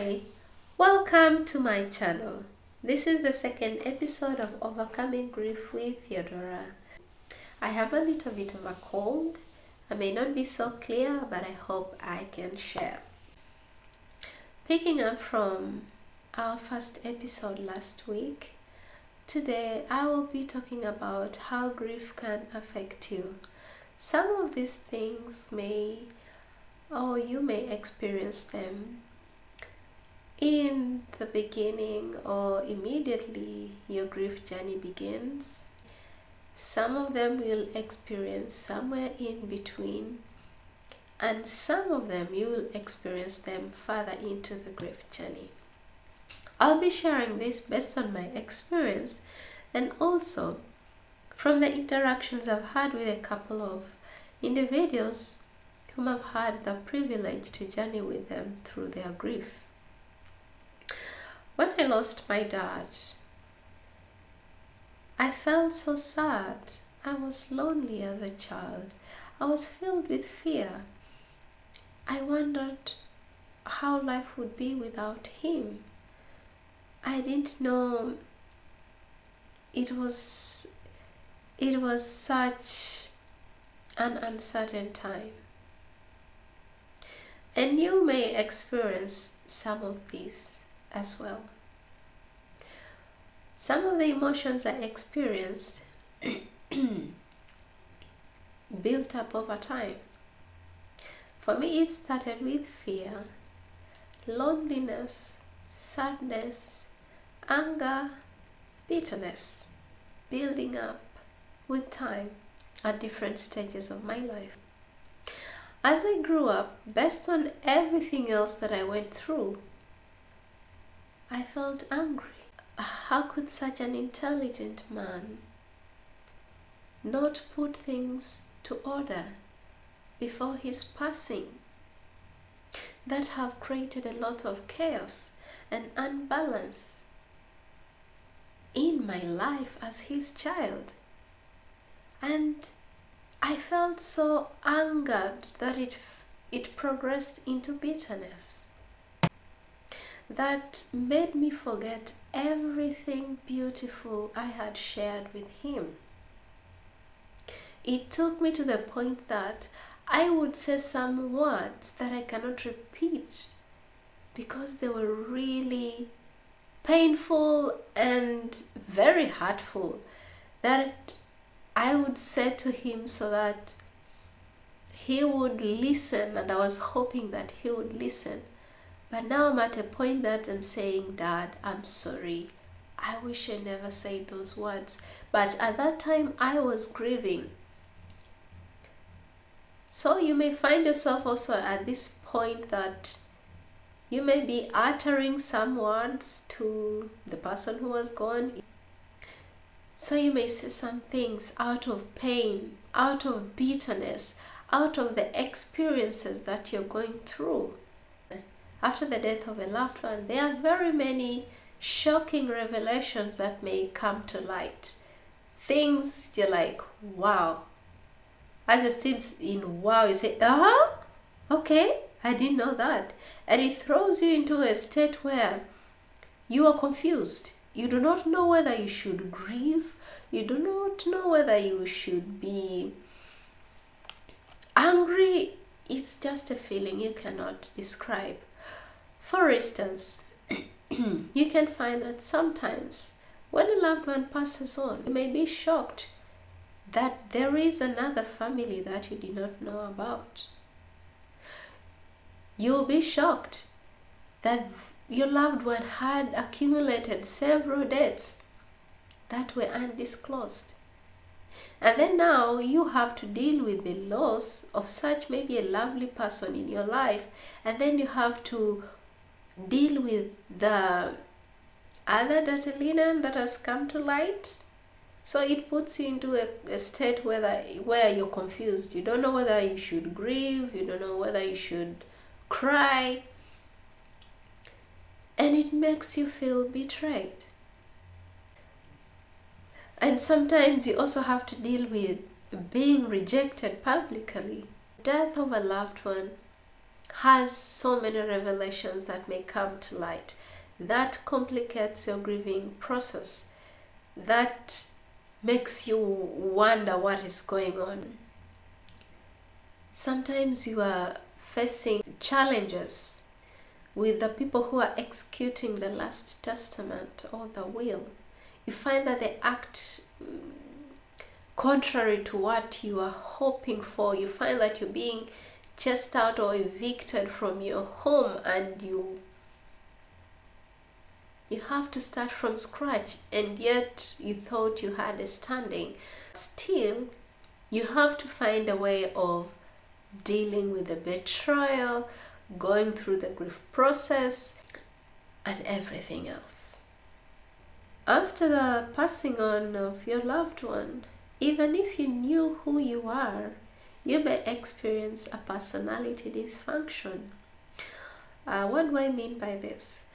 Hi, welcome to my channel. This is the second episode of Overcoming Grief with Theodorah. I have a little bit of a cold. I may not be so clear, but I hope I can share. Picking up from our first episode last week, today I will be talking about how grief can affect you. Some of these things you may experience them in the beginning or immediately your grief journey begins. Some of them you'll experience somewhere in between, and some of them you will experience them further into the grief journey. I'll be sharing this based on my experience and also from the interactions I've had with a couple of individuals whom I've had the privilege to journey with them through their grief. When I lost my dad, I felt so sad. I was lonely as a child. I was filled with fear. I wondered how life would be without him. I didn't know it was such an uncertain time. And you may experience some of these as well. Some of the emotions I experienced built up over time. For me, it started with fear, loneliness, sadness, anger, bitterness, building up with time at different stages of my life. As I grew up, based on everything else that I went through, I felt angry. How could such an intelligent man not put things to order before his passing that have created a lot of chaos and unbalance in my life as his child? And I felt so angered that it progressed into bitterness that made me forget everything beautiful I had shared with him. It took me to the point that I would say some words that I cannot repeat because they were really painful and very hurtful, that I would say to him so that he would listen, and I was hoping that he would listen. But now I'm at a point that I'm saying, Dad, I'm sorry. I wish I never said those words. But at that time, I was grieving. So you may find yourself also at this point that you may be uttering some words to the person who was gone. So you may say some things out of pain, out of bitterness, out of the experiences that you're going through. After the death of a loved one, there are very many shocking revelations that may come to light. Things you're like, wow. As you're still in wow, you say, okay, I didn't know that. And it throws you into a state where you are confused. You do not know whether you should grieve. You do not know whether you should be angry. It's just a feeling you cannot describe. For instance, you can find that sometimes when a loved one passes on, you may be shocked that there is another family that you did not know about. You'll be shocked that your loved one had accumulated several debts that were undisclosed. And then now you have to deal with the loss of such maybe a lovely person in your life, and then you have to deal with the other dirty linen that has come to light. So it puts you into a state where you're confused. You don't know whether you should grieve, you don't know whether you should cry, and it makes you feel betrayed. And sometimes you also have to deal with being rejected publicly. Death of a loved one has so many revelations that may come to light. That complicates your grieving process. That makes you wonder what is going on. Sometimes you are facing challenges with the people who are executing the last testament or the will. You find that they act contrary to what you are hoping for. You find that you're being chased out or evicted from your home, and you have to start from scratch, and yet you thought you had a standing. Still, you have to find a way of dealing with the betrayal, going through the grief process, and everything else. After the passing on of your loved one, even if you knew who you are, you may experience a personality dysfunction. What do I mean by this?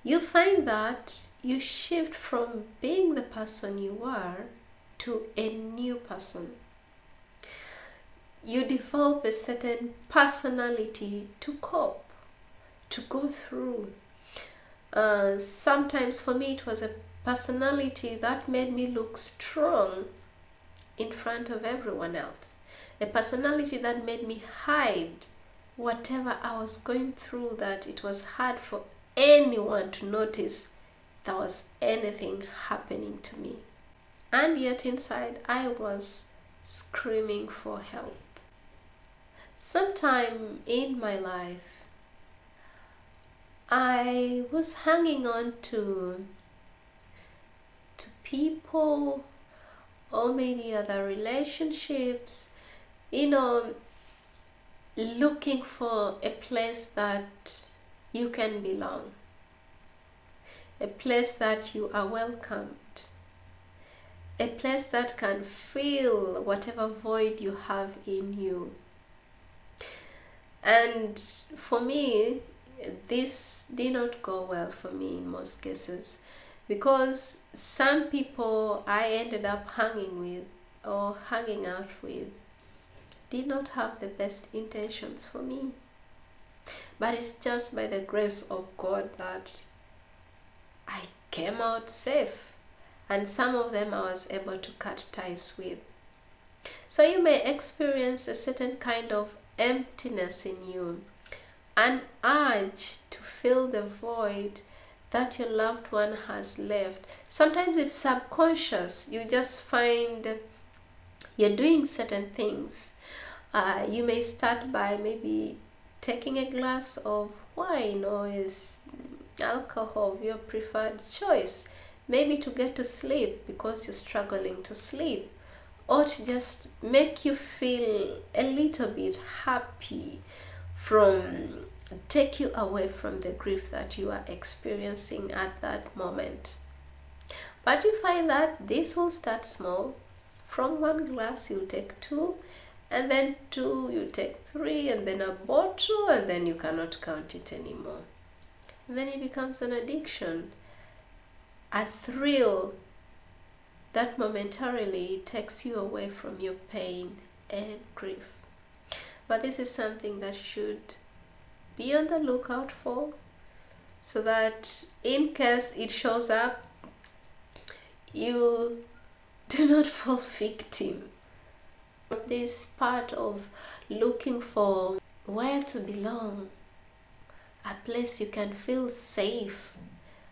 You find that you shift from being the person you are to a new person. You develop a certain personality to cope, to go through. Sometimes for me it was a personality that made me look strong in front of everyone else. A personality that made me hide whatever I was going through, that it was hard for anyone to notice there was anything happening to me. And yet inside I was screaming for help. Sometime in my life, I was hanging on to people, or maybe other relationships, looking for a place that you can belong, a place that you are welcomed, a place that can fill whatever void you have in you. And for me, this did not go well for me in most cases, because some people I ended up hanging with or hanging out with did not have the best intentions for me. But it's just by the grace of God that I came out safe, and some of them I was able to cut ties with. So you may experience a certain kind of emptiness in you, an urge to fill the void that your loved one has left. Sometimes it's subconscious. You just find you're doing certain things. You may start by maybe taking a glass of wine or is alcohol of your preferred choice, maybe to get to sleep because you're struggling to sleep, or to just make you feel a little bit happy, take you away from the grief that you are experiencing at that moment. But you find that this will start small. From one glass you take two, and then two you take three, and then a bottle, and then you cannot count it anymore. And then it becomes an addiction, a thrill that momentarily takes you away from your pain and grief. But this is something that should be on the lookout for, so that in case it shows up, you do not fall victim. This part of looking for where to belong, a place you can feel safe,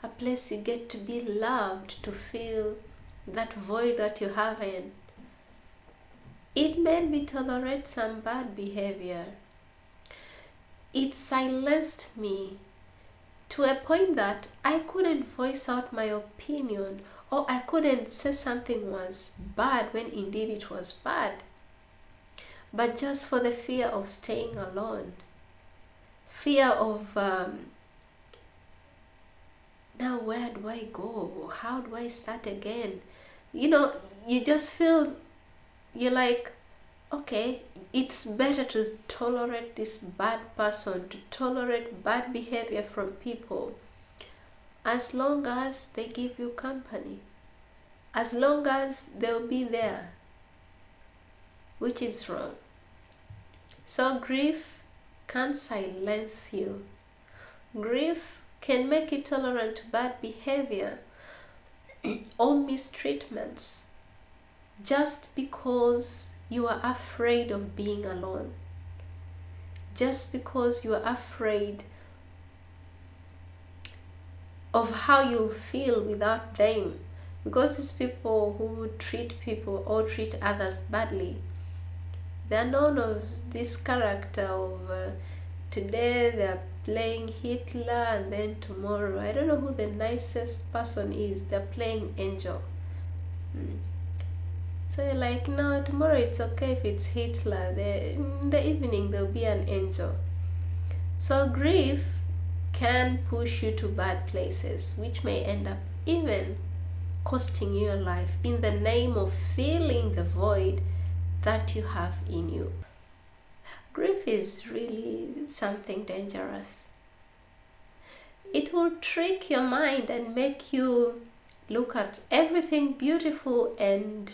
a place you get to be loved, to feel that void that you have in. It made me tolerate some bad behavior. It silenced me to a point that I couldn't voice out my opinion, or I couldn't say something was bad when indeed it was bad, but just for the fear of staying alone, fear of now where do I go, how do I start again? You just feel, you're like, okay, it's better to tolerate this bad person, to tolerate bad behavior from people, as long as they give you company, as long as they'll be there, which is wrong. So grief can silence you. Grief can make you tolerant to bad behavior or mistreatments just because you are afraid of being alone. Just because you are afraid of how you'll feel without them. Because these people who treat people or treat others badly, they are known of this character of today they are playing Hitler, and then tomorrow, I don't know who the nicest person is, they're playing angel. So you're like, no, tomorrow it's okay if it's Hitler. In the evening there'll be an angel. So grief can push you to bad places, which may end up even costing you your life in the name of filling the void that you have in you. Grief is really something dangerous. It will trick your mind and make you look at everything beautiful and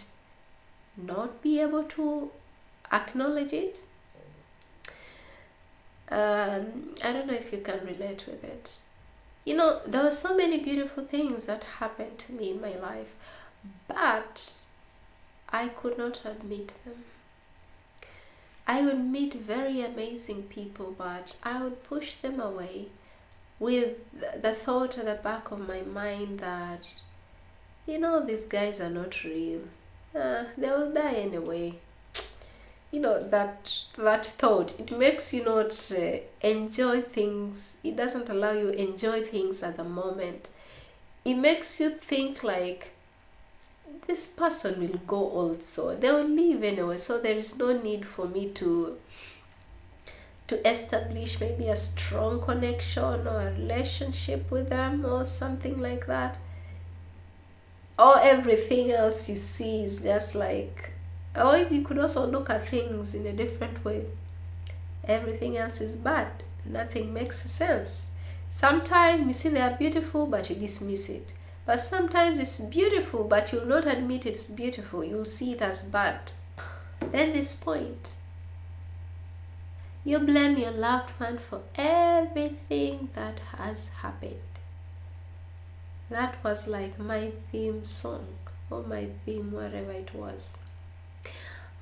not be able to acknowledge it. I don't know if you can relate with it. You know, there were so many beautiful things that happened to me in my life, but I could not admit them. I would meet very amazing people, but I would push them away with the thought at the back of my mind that, you know, these guys are not real. They will die anyway. You know, that thought, it makes you not enjoy things. It doesn't allow you to enjoy things at the moment. It makes you think like, this person will go also, they will leave anyway, so there is no need for me to establish maybe a strong connection or a relationship with them or something like that. Or everything else you see is just like, or you could also look at things in a different way. Everything else is bad. Nothing makes sense. Sometimes you see they are beautiful, but you dismiss it. But sometimes it's beautiful, but you'll not admit it's beautiful. You'll see it as bad. Then this point, you blame your loved one for everything that has happened. That was like my theme song, or my theme, whatever it was.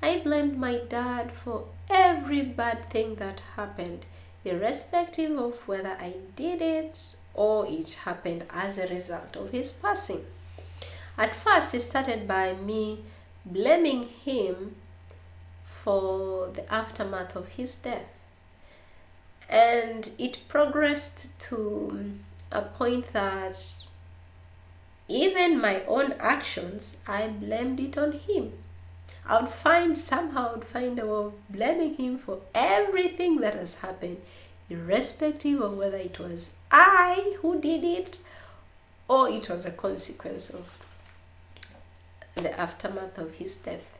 I blamed my dad for every bad thing that happened, irrespective of whether I did it or it happened as a result of his passing. At first, it started by me blaming him for the aftermath of his death. And it progressed to a point that even my own actions, I blamed it on him. I would find a way of blaming him for everything that has happened, irrespective of whether it was I who did it or it was a consequence of the aftermath of his death.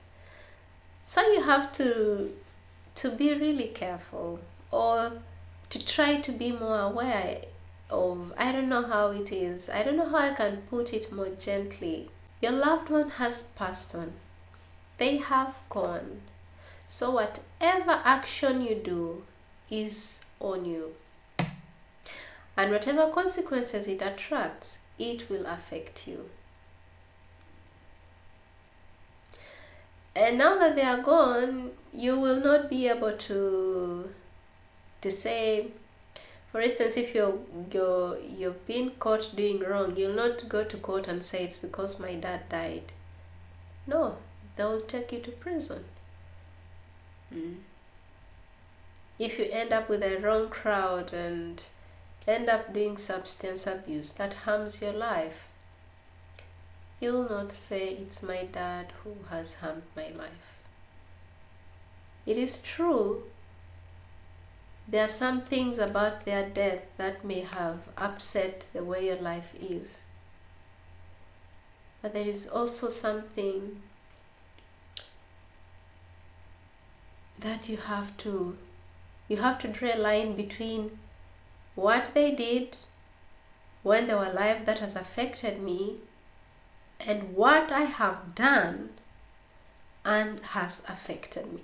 So you have to be really careful, or to try to be more aware of, I don't know how it is, I don't know how I can put it more gently. Your loved one has passed on. They have gone. So whatever action you do is on you. And whatever consequences it attracts, it will affect you. And now that they are gone, you will not be able to say, for instance, if you've been caught doing wrong, you'll not go to court and say it's because my dad died. No, they'll take you to prison. If you end up with a wrong crowd and end up doing substance abuse that harms your life, you'll not say it's my dad who has harmed my life. It is true, there are some things about their death that may have upset the way your life is. But there is also something that you have to draw a line between what they did when they were alive that has affected me and what I have done and has affected me.